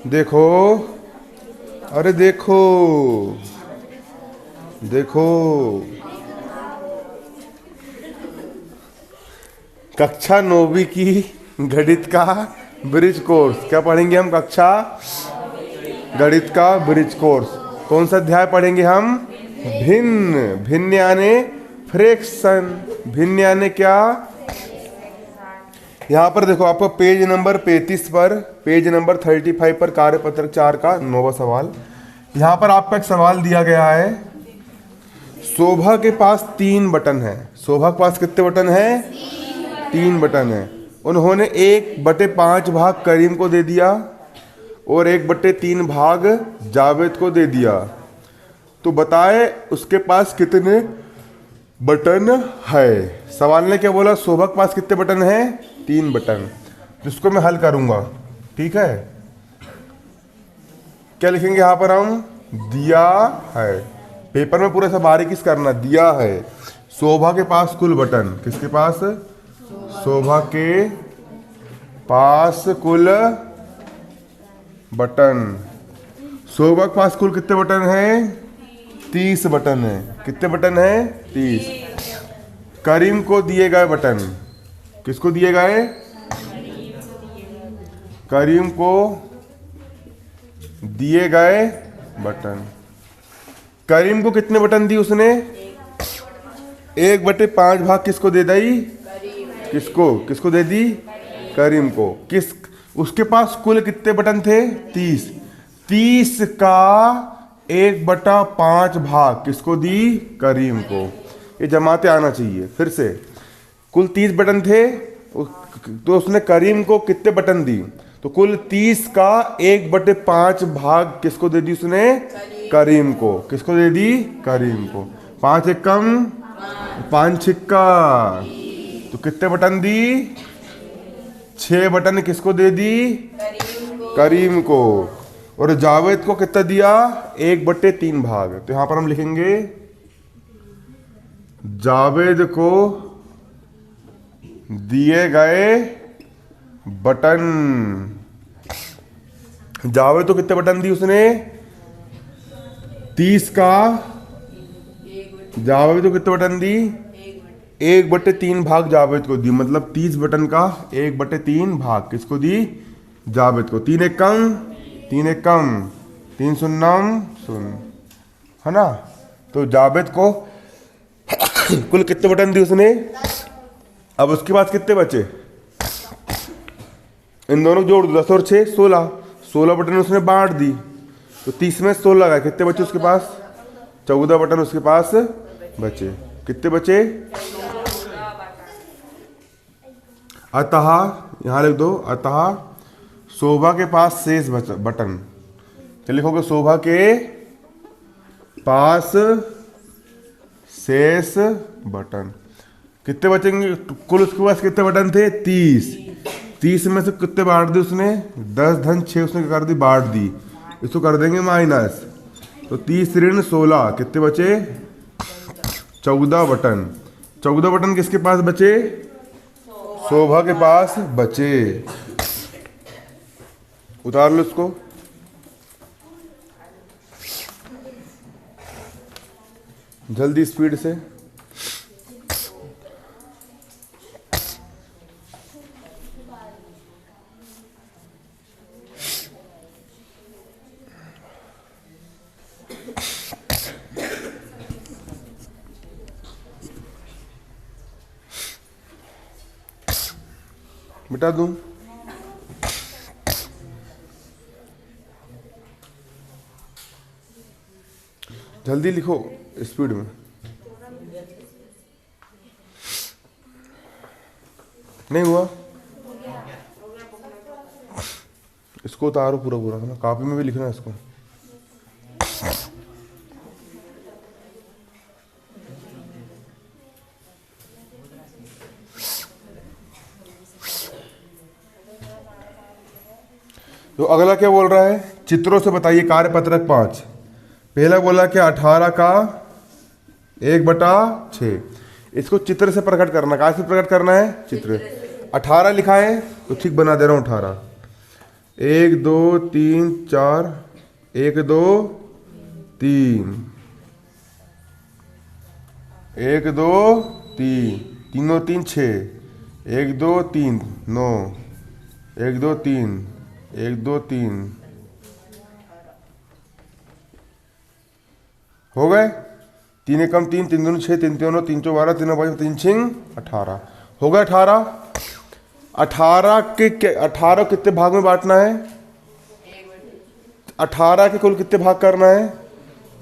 देखो, अरे देखो, देखो, कक्षा 9वीं की गणित का ब्रिज कोर्स। क्या पढ़ेंगे हम? कक्षा गणित का ब्रिज कोर्स। कौन सा अध्याय पढ़ेंगे हम? भिन्न। भिन्न यानी फ्रैक्शन। भिन्न यानी क्या? यहाँ पर देखो, आपको पेज नंबर 35 पर, पेज नंबर 35 पर कार्यपत्रक 4 का 9वां सवाल। यहाँ पर आपका एक सवाल दिया गया है। शोभा के पास 3 बटन है। शोभा के पास कितने बटन है? 3 बटन है। उन्होंने 1/5 भाग करीम को दे दिया और 1/3 भाग जावेद को दे दिया। तो बताए उसके पास कितने बटन है। सवाल ने क्या बोला? शोभा के पास कितने बटन है? 3 बटन। जिसको मैं हल करूंगा, ठीक है। क्या लिखेंगे यहाँ पर हम? दिया है। पेपर में पूरा सा बारीकी से करना। दिया है शोभा के पास कुल बटन। किसके पास? शोभा के पास कुल बटन। शोभा के पास कुल कितने बटन है? 30 बटन है। कितने बटन है? 30। करीम को दिए गए बटन। किसको दिए गए? करीम को दिए गए बटन। करीम को कितने बटन दी उसने? 1/5 भाग किसको दे दी? किसको? किसको दे दी? करीम को। किस? उसके पास कुल कितने बटन थे? 30। 30 का 1/5 भाग किसको दी? करीम को। ये जमाते आना चाहिए फिर से। कुल 30 बटन थे, तो उसने करीम को कितने बटन दी? तो कुल 30 का 1/5 भाग किसको दे दी उसने? करीम को। किसको दे दी? करीम को। 5 एकम 5 छिक्का, तो कितने बटन दी? 6 बटन किसको दे दी? करीम को। और जावेद को कितना दिया? 1/3 भाग। तो यहां पर हम लिखेंगे जावेद को दिए गए बटन। जावेद को कितने बटन दी उसने? 30 का। जावेद को कितने बटन दी? 1/3 भाग जावेद को दी। मतलब 30 बटन का 1/3 भाग किसको दी? जावेद को। 3 एकम 3 एकम 3 शून्यम शून्य, है ना। तो जावेद को कुल कितने बटन दी उसने? अब उसके पास कितने बचे? इन दोनों जोड़ दो, 10 और 6 16। 16 बटन उसने बांट दी, तो 30 में 16 गए। कितने बचे उसके पास? 14 बटन उसके पास बचे। कितने बचे? अतः यहां लिख दो, अतः शोभा के पास शेष बटन। क्या लिखोगे? शोभा के पास शेष बटन कितने बचेंगे? कुल उसके पास कितने बटन थे? 30। 30 में से कितने बांट दी उसने? 10 धन 6 उसने कर दी, बांट दी। इसको कर देंगे माइनस। तो 30 ऋण 16 कितने बचे? 14 बटन। 14 बटन किसके पास बचे? शोभा के पास बचे। उतार लो इसको। जल्दी स्पीड से। मिटा दूं? जल्दी लिखो स्पीड में। नहीं हुआ? इसको उतारो पूरा पूरा, है ना। कॉपी में भी लिखना है इसको। तो अगला क्या बोल रहा है? चित्रों से बताइए कार्यपत्रक 5। पहला बोला क्या? 18 का 1/6। इसको चित्र से प्रकट करना। कहाँ से प्रकट करना है? चित्र। 18 लिखा है तो ठीक बना दे रहा हूँ 18। 1 2 3 4, 1 2 3, 1 2 3, 3 2 3 6, 1 2 3 9, 1 2 3, 1 2 3, हो गए। 3 एकम 3, 3 दूनी 6, 3 3 9, 3 4 12, 3 9 5, 3 6 18, हो गए 18। 18 कितने भाग में बांटना है? 18 के कुल कितने भाग करना है?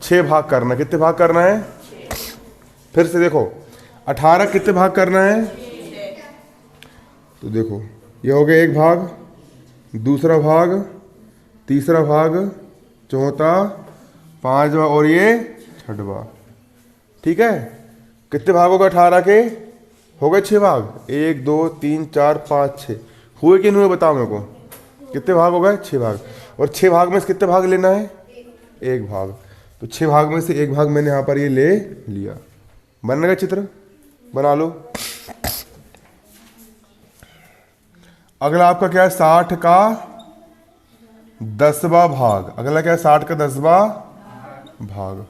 6 भाग करना है। कितने भाग करना है? फिर से देखो 18 कितने भाग करना है? तो देखो ये हो गया एक भाग, दूसरा भाग, तीसरा भाग, चौथा, पांचवा और ये छठवा। ठीक है, कितने भाग होगा 18 के? हो गए 6 भाग। 1 2 3 4 5 6 हुए कि नहीं हुए बताओ मेरे को। कितने भाग हो गए? 6 भाग। और 6 भाग में से कितने भाग लेना है? एक भाग। तो 6 भाग में से एक भाग मैंने यहाँ पर ये ले लिया। बन गया चित्र, बना लो। अगला आपका क्या है? 60 का 10वां भाग। अगला क्या है? 60 का 10वां भाग।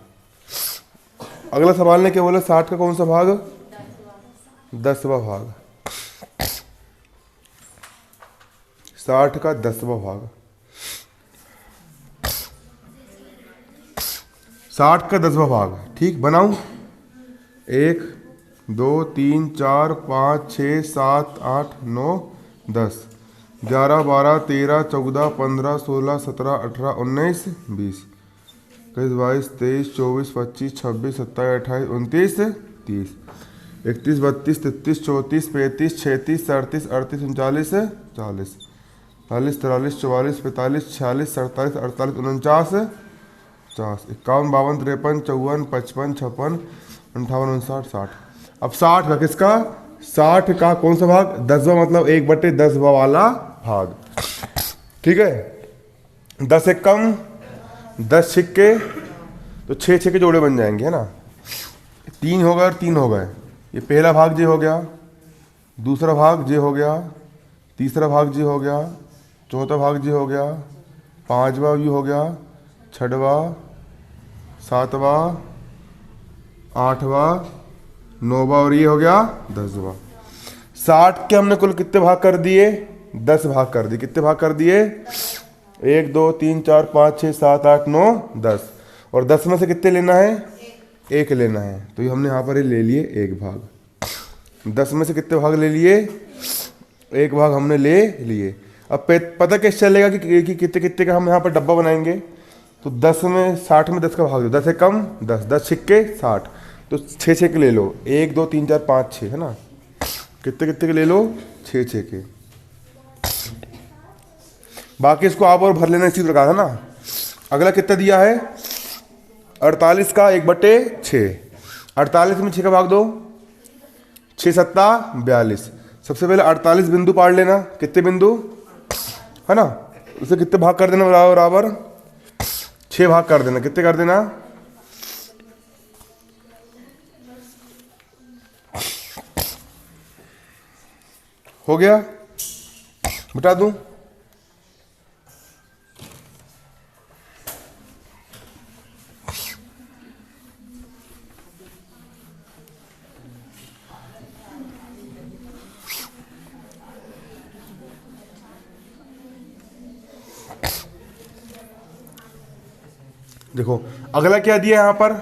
अगला सवाल ने क्या बोला? 60 का कौन सा भाग? 10वां भाग। 60 का 10वां भाग। 60 का 10वां भाग। ठीक, बनाऊं? 1 2 3 4 5 6 7 8 9 10 11 12 13 14 15 16 17 18 19 20 21 22 23 24 25 26 27 28 29 30 31 32 33 34 35 36 37 38 39 40 42 43 44 45 46 47 48 49 50 51 52 53 54 55 56 58 59 60। अब 60 का किसका? 60 का कौन सा भाग? 10वां, मतलब 1/10वां वाला भाग। ठीक है, 10 एकम 10 छिक्के, तो 6 6 के जोड़े बन जाएंगे, है ना। 3 हो गए और 3 हो गए। ये पहला भाग जे हो गया, दूसरा भाग जे हो गया, तीसरा भाग जे हो गया, चौथा भाग जे हो गया, पांचवा भी हो गया, छठवा, सातवां, आठवां, नौवां और ये हो गया 10वां। 60 के हमने कुल कितने भाग कर दिए? 10 भाग कर दिए। कितने भाग कर दिए? 1 2 3 4 5 6 7 8 9 10। और 10 में से कितने लेना है? एक लेना है। तो ये हमने यहाँ पर ले लिए एक भाग। 10 में से कितने भाग ले लिए? एक भाग हमने ले लिए। अब पता कैसे चलेगा कि कितने कितने का हम यहाँ पर डब्बा बनाएंगे? तो 10 में 60 में 10 का भाग दो, 10 एकम 10, 10 छिक्के 60, तो 6 6 के ले लो। 1 2 3 4 5 6, है ना। कितने कितने के ले लो? 6 6 के। बाकी इसको आप और भर लेना इसी प्रकार, है ना। अगला कितना दिया है? 48 का 1/6। 48 में 6 का भाग दो, 6 7 42। सबसे पहले 48 बिंदु पाड़ लेना। कितने बिंदु, है ना। उसे कितने भाग कर देना? बराबर बराबर 6 भाग कर देना। कितने कर देना? हो गया, बता दूं? देखो अगला क्या दिया है यहाँ पर?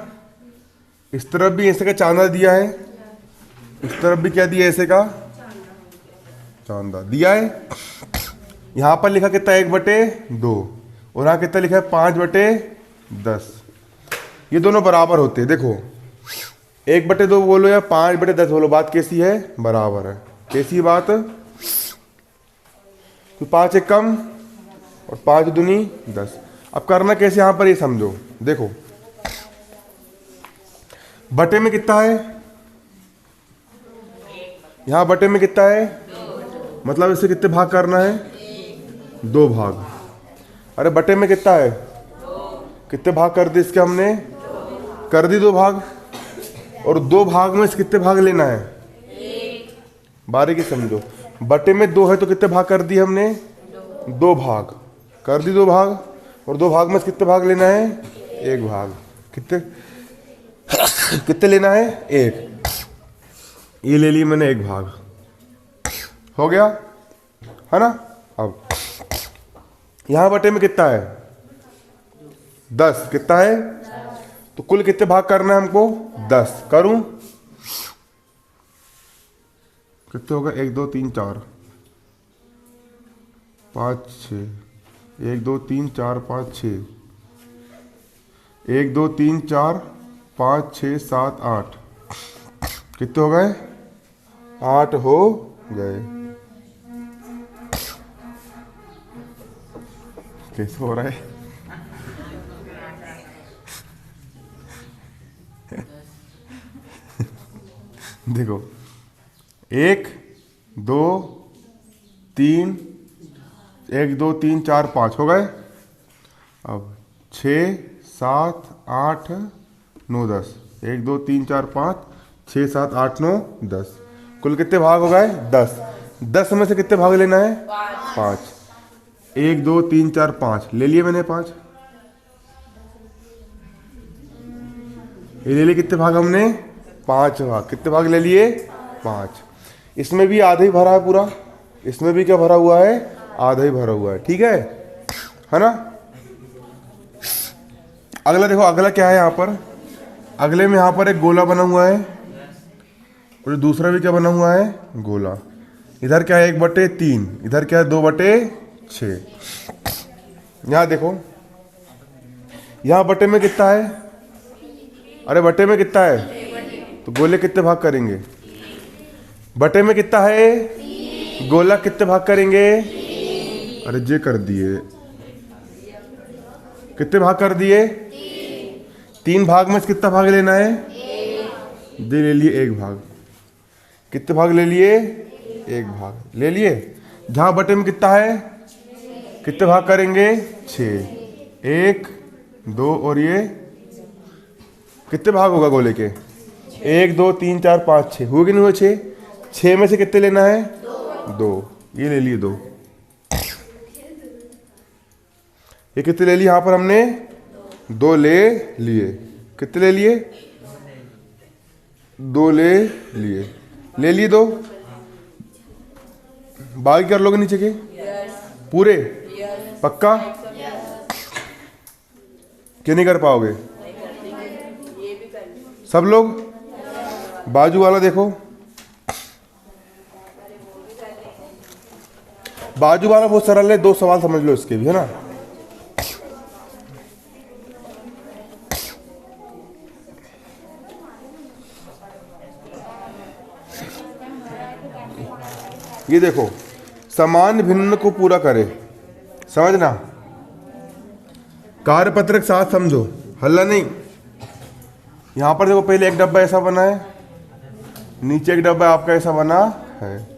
इस तरफ भी ऐसे का चांदा दिया है, इस तरफ भी क्या दिया है? ऐसे का चांदा दिया है। यहाँ पर लिखा कितना? 1/2। और यहाँ कितना लिखा है? 5/10। ये दोनों बराबर होते हैं। देखो 1/2 बोलो या 5/10 बोलो, बात कैसी है? बराबर है। कैसी बात? तो 5 एकम और 5 दूनी 10। अब करना कैसे यहाँ पर, ये समझो। देखो बटे में कितना है? यहाँ बटे में कितना है? मतलब इससे कितने भाग करना है? 2 भाग। अरे बटे में कितना है? कितने भाग कर दिए इसके हमने? कर दी 2 भाग। और 2 भाग में से कितने भाग लेना है? बारीकी समझो। बटे में 2 है तो कितने भाग कर दिए हमने? 2 भाग। कर दी 2 भाग, और 2 भाग में से कितने भाग लेना है? 1 भाग। कितने कितने लेना है? 1। ये ले ली मैंने 1 भाग, हो गया है ना। अब यहां बटे में कितना है? 10। कितना है? तो कुल कितने भाग करना है हमको? 10। करूं? कितने होगा? 1 2 3 4 5 6। 1 2 3 4 5 6। 1 2 3 4 5 6 7 8। कितने हो गए? 8 हो गए। कैसे हो रहा है? देखो 1 2 3 1 2 3 4 5 हो गए। अब 6 7 8 9 10। 1 2 3 4 5 6 7 8 9 10। कुल कितने भाग हो गए? 10। 10 में से कितने भाग लेना है? 5। 1 2 3 4 5 ले लिए मैंने 5। ये ले लिए कितने भाग हमने? 5 भाग। कितने भाग ले लिए? 5। इसमें भी आधा ही भरा है पूरा, इसमें भी क्या भरा हुआ है? आधा ही भरा हुआ है। ठीक है ना। अगला देखो, अगला क्या है यहाँ पर? अगले में यहाँ पर एक गोला बना हुआ है, और दूसरा भी क्या बना हुआ है? गोला। इधर क्या है? 1/3, इधर क्या है? 2/6। यहाँ देखो, यहाँ बटे में कितना है? अरे बटे में कितना है? तो गोले कितने भाग करेंगे? बटे में कितना है? गोला कितने भाग करेंगे? अरे जे कर दिए। कितने भाग कर दिए? 3 भाग में से कितना भाग लेना है? दे ले लिए 1 भाग। कितने भाग ले लिए? 1 भाग ले लिए। जहां बटे में कितना है? कितने भाग करेंगे? 6। 1 2 और ये कितने भाग होगा गोले के? 1 2 3 4 5 6 हुए कि नहीं हुए? 6। 6 में से कितने लेना है? 2। ये ले लिए 2। ये कितने ले लिए? यहां पर हमने 2 ले लिए। कितने ले लिए? 2 ले लिए। ले लिए 2। बाकी कर लोगे नीचे के? पूरे? पक्का? क्यों नहीं कर पाओगे? सब लोग? बाजू वाला देखो, बाजू वाला बहुत सरल है। 2 सवाल समझ लो इसके भी, है ना। ये देखो, समान भिन्न को पूरा करे, समझना। कार्यपत्रक साथ समझो, हल्ला नहीं। यहां पर देखो, पहले एक डब्बा ऐसा बना है, नीचे एक डब्बा आपका ऐसा बना है।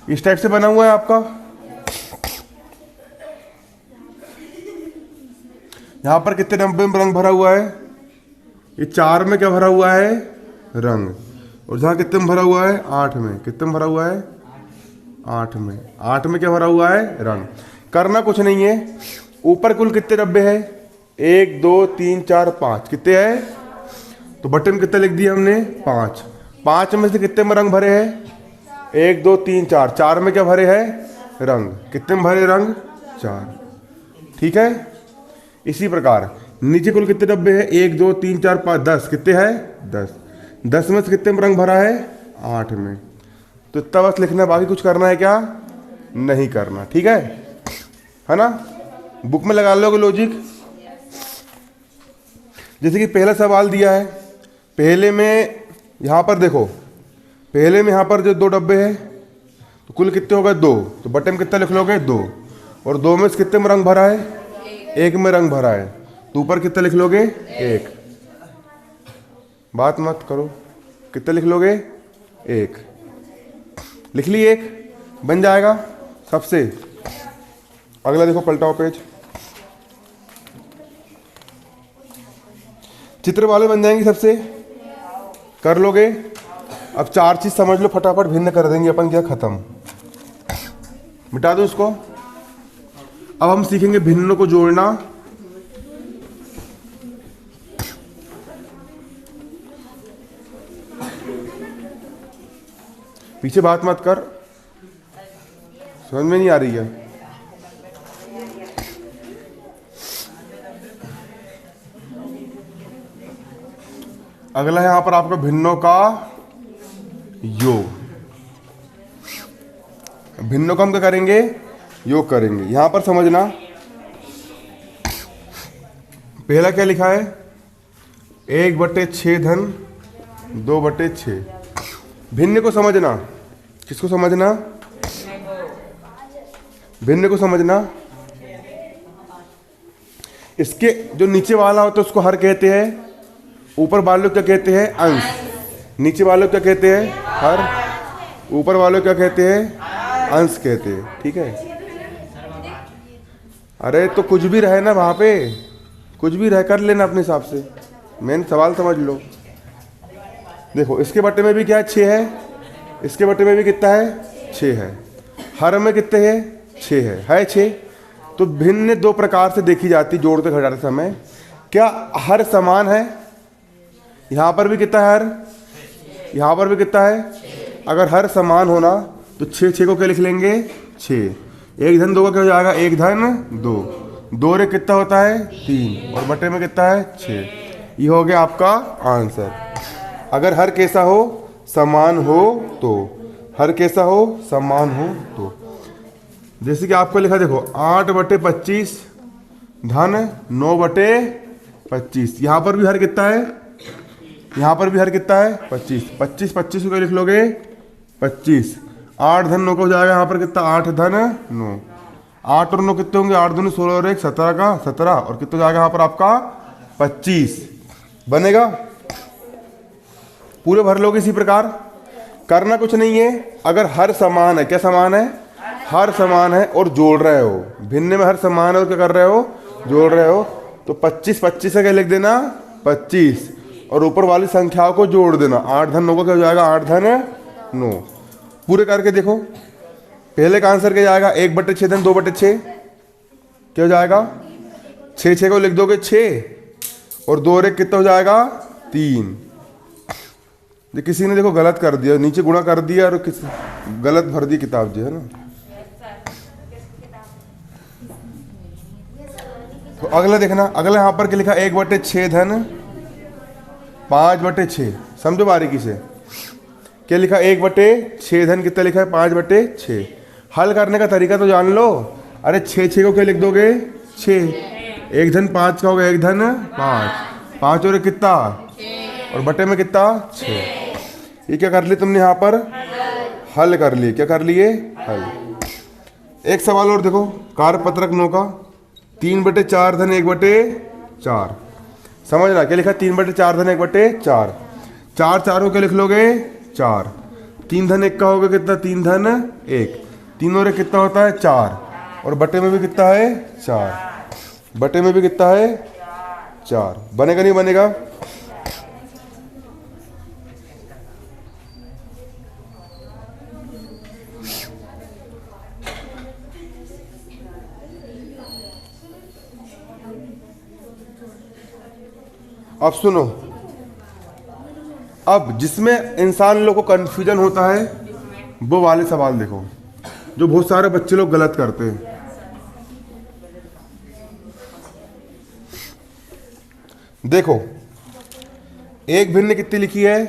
इस टाइप से बना हुआ है आपका। यहां पर कितने डब्बे में रंग भरा हुआ है? ये 4 में क्या भरा हुआ है? रंग। और जहां कितने में भरा हुआ है? 8 में। कितने में भरा हुआ है? 8 में। 8 में क्या भरा हुआ है? रंग। करना कुछ नहीं है। ऊपर कुल कितने डब्बे हैं? 1 2 3 4 5। कितने हैं? तो बटन में कितने लिख दिया हमने? 5। 5 में से कितने में रंग भरे हैं? 1 2 3 4। 4 में क्या भरे हैं? रंग। कितने में भरे रंग? 4। ठीक है। इसी प्रकार नीचे कुल कितने डब्बे हैं? 1 2 3 4 5 10। कितने हैं? 10। 10 में से कितने में रंग भरा है? 8 में। तो इतना बस लिखना है, बाकी कुछ करना है क्या? नहीं करना। ठीक है ना। बुक में लगा लोगे लॉजिक। जैसे कि पहला सवाल दिया है, पहले में यहां पर देखो, पहले में यहां पर जो 2 डब्बे हैं, तो कुल कितने हो गए? 2। तो बटे में कितना लिख लोगे? 2। और 2 में से कितने में रंग भरा है? 1 में रंग भरा है। तो ऊपर कितना लिख लोगे? 1। बात मत करो, कितना लिख लोगे? 1। लिख ली 1, बन जाएगा सबसे। अगला देखो, पलटाओ पेज। चित्र वाले बन जाएंगे सबसे, कर लोगे। अब 4 चीज समझ लो फटाफट, भिन्न कर देंगे अपन, क्या खत्म, मिटा दो इसको। अब हम सीखेंगे भिन्न को जोड़ना। पीछे बात मत कर, समझ में नहीं आ रही है। अगला है यहां पर आपका भिन्नों का योग। भिन्नों का हम क्या करेंगे, योग करेंगे। यहां पर समझना, पहला क्या लिखा है, 1/6 धन 2/6। भिन्न को समझना, किसको समझना, भिन्न को समझना। इसके जो नीचे वाला होता है उसको हर कहते हैं, ऊपर वालों क्या कहते हैं, अंश। नीचे वालों क्या कहते हैं, हर। ऊपर वालों क्या कहते हैं, अंश कहते हैं। ठीक है, अरे तो कुछ भी रहे ना वहां पे, कुछ भी रह कर लेना अपने हिसाब से, मेन सवाल समझ लो। देखो इसके बटे में भी क्या है, 6 है, इसके बटे में भी कितना है, 6 है, हर में कितने है, 6 है 6। तो भिन्न 2 प्रकार से देखी जाती, जोड़ते घटाते समय। क्या हर समान है, यहां पर भी कितना है हर, यहां पर भी कितना है। अगर हर समान होना तो 6 को क्या लिख लेंगे, 6। 1 धन 2 का क्या हो जाएगा, 1 धन 2, 2 रे कितना होता है, 3, और बटे में कितना है, 6। ये हो गया आपका आंसर। अगर हर कैसा हो, समान हो तो, हर कैसा हो, समान हो तो। जैसे कि आपको लिखा देखो 8/25 धन 9/25। यहां पर भी हर कितना है, यहां पर भी हर कितना है, 25। 25 को क्या लिख लोगे, 25। 8 धन 9 का हो जाएगा यहाँ पर कितना, 8 धन 9। 8 और 9 कितने होंगे, 8 दूनी 16 और 1 17 का 17, और कितना जाएगा यहाँ पर आपका 25 बनेगा। पूरे भर लोगे इसी प्रकार, करना कुछ नहीं है। अगर हर समान है, क्या समान है, हर समान है और जोड़ रहे हो, भिन्न में हर समान है और क्या कर रहे हो, जोड़ रहे हो, तो 25 से क्या लिख देना, 25, और ऊपर वाली संख्याओं को जोड़ देना। 8 धन 9 का क्या हो जाएगा, 8 धन 9। पूरे करके देखो, पहले का आंसर क्या जाएगा, 1/6 धन 2/6 क्या हो जाएगा, 6 को लिख दोगे 6, और 2 रे कितना हो जाएगा, 3। किसी ने देखो गलत कर दिया, नीचे गुणा कर दिया और गलत भर दी किताब जो है ना। तो अगला देखना, अगला यहाँ पर क्या लिखा, 1/6 धन 5/6। समझो बारीकी से, क्या लिखा, 1/6 धन कितना लिखा है, 5/6। हल करने का तरीका तो जान लो। अरे 6 को क्या लिख दोगे, 6। 1 धन 5 का हो गया, 1 धन 5, 5 और कितना, और बटे में कितना, 6। ये क्या कर ली तुमने यहाँ पर, हल कर लिए। क्या कर लिए, हल। एक सवाल और देखो, कार्यपत्रक 9 का 3/4 धन 1/4। समझना, क्या लिखा, 3/4 धन 1/4। 4 को क्या लिख लोगे, 4। 3 धन 1 का हो गया कितना, 3 धन 1। 3 और 1 कितना होता है, 4, और बटे में भी कितना है, 4। बटे में भी कितना है, 4। बनेगा नहीं बनेगा, अब सुनो। अब जिसमें इंसान लोग को कंफ्यूजन होता है वो वाले सवाल देखो, जो बहुत सारे बच्चे लोग गलत करते हैं। देखो, एक भिन्न कितनी लिखी है,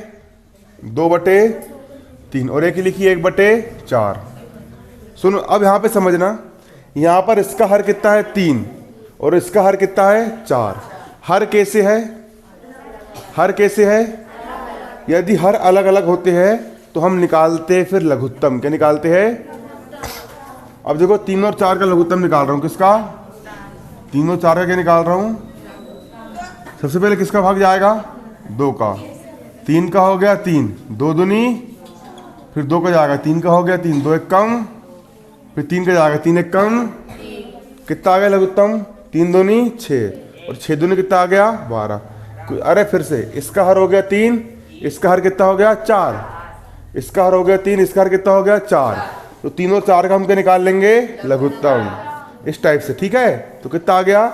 2/3, और एक ही लिखी है 1/4। सुनो, अब यहां पे समझना, यहां पर इसका हर कितना है, 3, और इसका हर कितना है, 4। हर कैसे है, हर कैसे है, यदि हर अलग अलग होते हैं तो हम निकालते हैं फिर लघुत्तम। क्या निकालते हैं, अब देखो 3 और 4 का लघुत्तम निकाल रहा हूं, किसका, 3 और 4 का क्या निकाल रहा हूं। सबसे पहले किसका भाग जाएगा, 2 का। 3 का हो गया 3, 2 दूनी, फिर 2 का जाएगा, 3 का हो गया 3, 2 एक कम, फिर 3 का जाएगा, 3 एक कम, कितना आ गया लघुत्तम, 3 दूनी 6, और 6 दूनी कितना आ गया, 12। अरे फिर से, इसका हर हो गया 3, इसका हर कितना हो गया 4, इसका हर हो गया 3, इसका हर कितना हो गया 4। तो 3 और 4 का हम क्या निकाल लेंगे, लघुत्तम, इस टाइप से। ठीक है, तो कितना आ गया,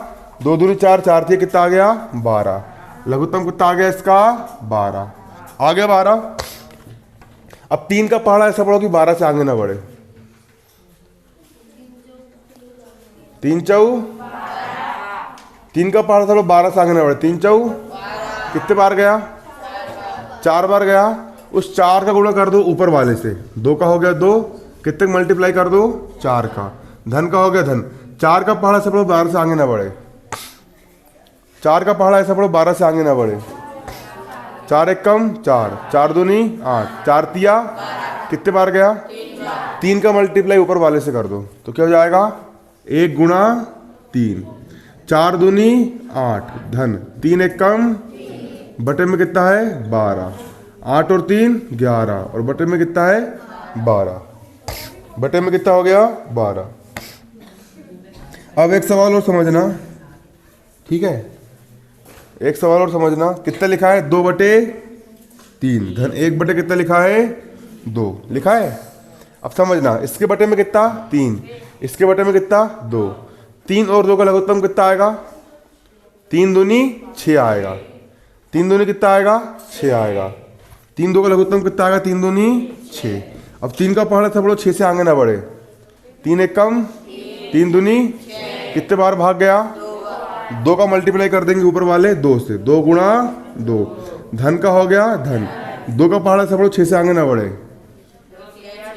2 दूनी 4, 4 थी, कितना आ गया 12। लघुत्तम कितना आ गया इसका 12, आ गया 12। अब 3 का पहाड़ा ऐसा पढ़ो कि 12 से आगे ना बढ़े। 3 चौ 3 का पहाड़ा चलो 12 से आगे ना बढ़े। 3 चौ कितने बार गया, 4 बार गया। उस 4 का गुणा कर दो ऊपर वाले से, 2 का हो गया 2, कितने मल्टीप्लाई कर दो 4 का, धन का हो गया धन। 4 का पहाड़ा ऐसा पढ़ो 12 से आगे ना बढ़े। 4 का पहाड़ा ऐसा पढ़ो 12 से आगे ना बढ़े। 4 एक कम 4, 4 दूनी 8, 4 तिया कितने बार गया, 3 का मल्टीप्लाई ऊपर वाले से कर दो तो क्या हो जाएगा 1 गुणा 3। 4 दूनी 8 धन, 3 एक कम, बटे में कितना है 12, 8 और 3 11, और बटे में कितना है 12, बटे में कितना हो गया 12। अब एक सवाल और समझना, ठीक है, एक सवाल और समझना। कितना लिखा है 2/3 धन 1 बटे कितना लिखा है 2 लिखा है। अब समझना, इसके बटे में कितना 3, इसके बटे में कितना 2, 3 और 2 का लघुत्तम कितना आएगा, 3 दूनी 6 आएगा। 3 दूनी कितना आएगा 6 आएगा। 3 2 का लघुत्तम कितना आएगा, 3 दूनी 6। अब 3 का पहाड़ा था बोलो 6 से आगे ना बढ़े। 3 एक कम, 3 दूनी कितने बार भाग गया, 2 का मल्टीप्लाई कर देंगे ऊपर वाले 2 से, 2 गुणा 2, धन का हो गया धन। 2 का पहाड़ा था बोलो 6 से आगे ना बढ़े,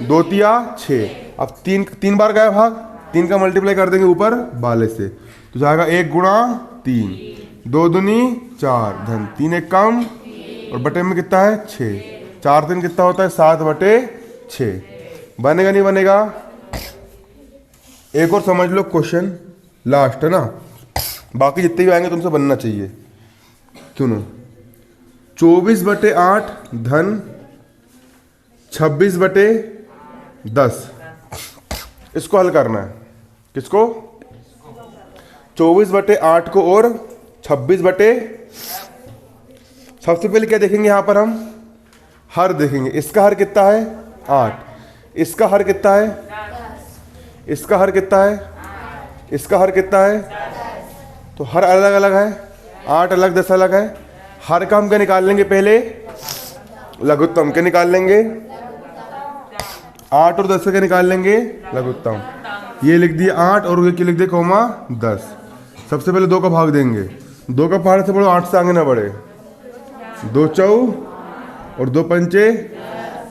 2 तिया 6। अब 3 बार गया भाग, 3 का मल्टीप्लाई कर देंगे ऊपर वाले से तो जाएगा 1 गुणा 3, 2 दूनी 4 धन, 3 एक कम, और बटे में कितना है 6, 4 3 कितना होता है 7/6। बनेगा नहीं बनेगा। एक और समझ लो क्वेश्चन, लास्ट है ना, बाकी जितने भी आएंगे तुमसे बनना चाहिए। सुनो, 24/8 धन 26/10, इसको हल करना है। किसको, 24/8 को और 26 सबसे पहले क्या देखेंगे यहाँ पर हम, हर देखेंगे। इसका हर कितना है 8, इसका हर कितना है, इसका हर कितना है, इसका हर कितना है, तो हर अलग अलग है, 8 अलग 10 अलग है। हर का हम क्या निकाल लेंगे, पहले लघुत्तम क्या निकाल लेंगे, 8 और 10 का क्या निकाल लेंगे लघुत्तम। ये लिख दिए 8 और ये लिख दिए कोमा 10। सबसे पहले 2 का भाग देंगे, 2 का पहाड़ से बढ़ो 8 से आगे ना बढ़े, 2 चौ और 2 पंचे,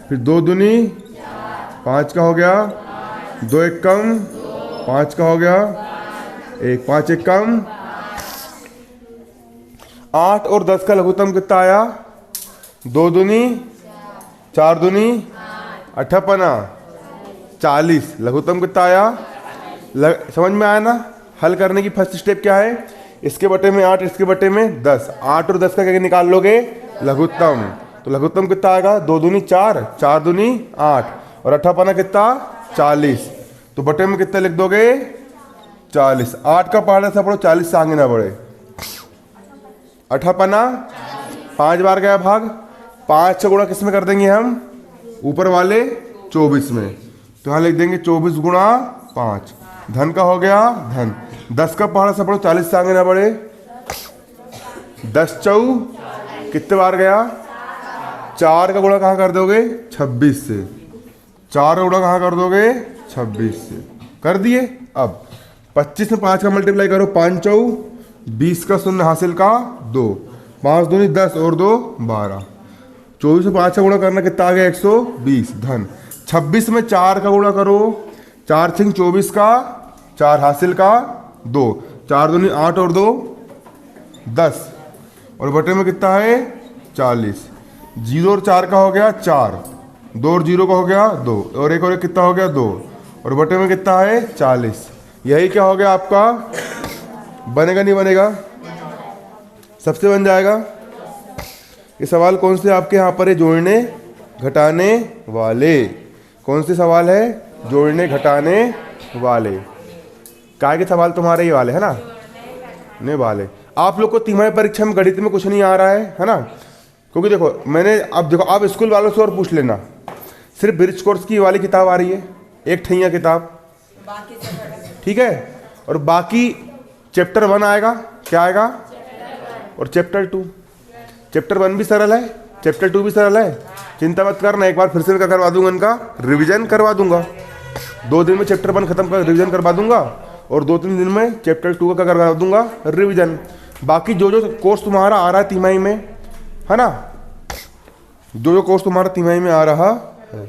फिर 2 दूनी 5 का हो गया, 2 एक कम 5 का हो गया, 1 5 एक कम। 8 और 10 का लघुत्तम कितना आया, 2 दूनी 4 दूनी 58 40, लघुत्तम कितना आया, समझ में आया ना। हल करने की फर्स्ट स्टेप क्या है, इसके बटे में 8, इसके बटे में 10, 8 और 10 का क्या निकाल लोगे लघुत्तम। तो लघुत्तम कितना आएगा, 2 दूनी 4, 4 दूनी 8, और 58 कितना 40, तो बटे में कितना लिख दोगे 40। 8 का पहाड़ा से पढ़ो 40 से आगे ना बढ़े। 58 5 बार गया भाग, 5 से गुणा किस में कर देंगे हम, ऊपर वाले 24 में, तो यहाँ लिख देंगे 24 गुणा 5, धन का हो गया धन। 10 का पहाड़ा से पढ़ो 40 से आगे ना बढ़े। 10 चौ कितने बार गया, 4 का गुणा कहाँ कर दोगे 26 से, 4 का गुणा कहाँ कर दोगे 26 से, कर दिए। अब 25 में 5 का मल्टीप्लाई करो, 5 चौ 20 का शून्य हासिल का 2, 5 दूनी 10 और 2 12, 24 में 5 का गुणा करना कितना आ गया 120 धन। 26 में 4 का गुणा करो, 4 सिंह 24 का, 4 हासिल का 2, 4 दूनी 8 और 2 10, और बटे में कितना है 40। 0 और 4 का हो गया 4, 2 और 0 का हो गया 2, और एक कितना हो गया 2, और बटे में कितना है 40। यही क्या हो गया आपका, बनेगा नहीं बनेगा, सबसे बन जाएगा। ये सवाल कौन से आपके यहाँ पर है, जोड़ने घटाने वाले। कौन से सवाल है, जोड़ने घटाने वाले। काय के सवाल तुम्हारे ही वाले है ना, नहीं वाले। आप लोग को तिमाही परीक्षा में गणित में कुछ नहीं आ रहा है ना, क्योंकि देखो मैंने, अब देखो आप स्कूल वालों से और पूछ लेना, सिर्फ ब्रिज कोर्स की वाली किताब आ रही है, एक ठैया किताब, ठीक है, और बाकी चैप्टर 1 आएगा, क्या आएगा, और चैप्टर 2। चैप्टर 1 भी सरल है, चैप्टर 2 भी सरल है, चिंता मत करना, एक बार फिर से क्या करवा दूंगा, इनका रिवीजन करवा दूंगा। 2 दिन में चैप्टर 1 खत्म कर रिवीजन करवा दूंगा, और 2-3 दिन में चैप्टर 2 का करवा दूंगा रिवीजन। बाकी जो जो कोर्स तुम्हारा आ रहा है तिमाही में, है ना, जो जो कोर्स तुम्हारा तिमाही में आ रहा है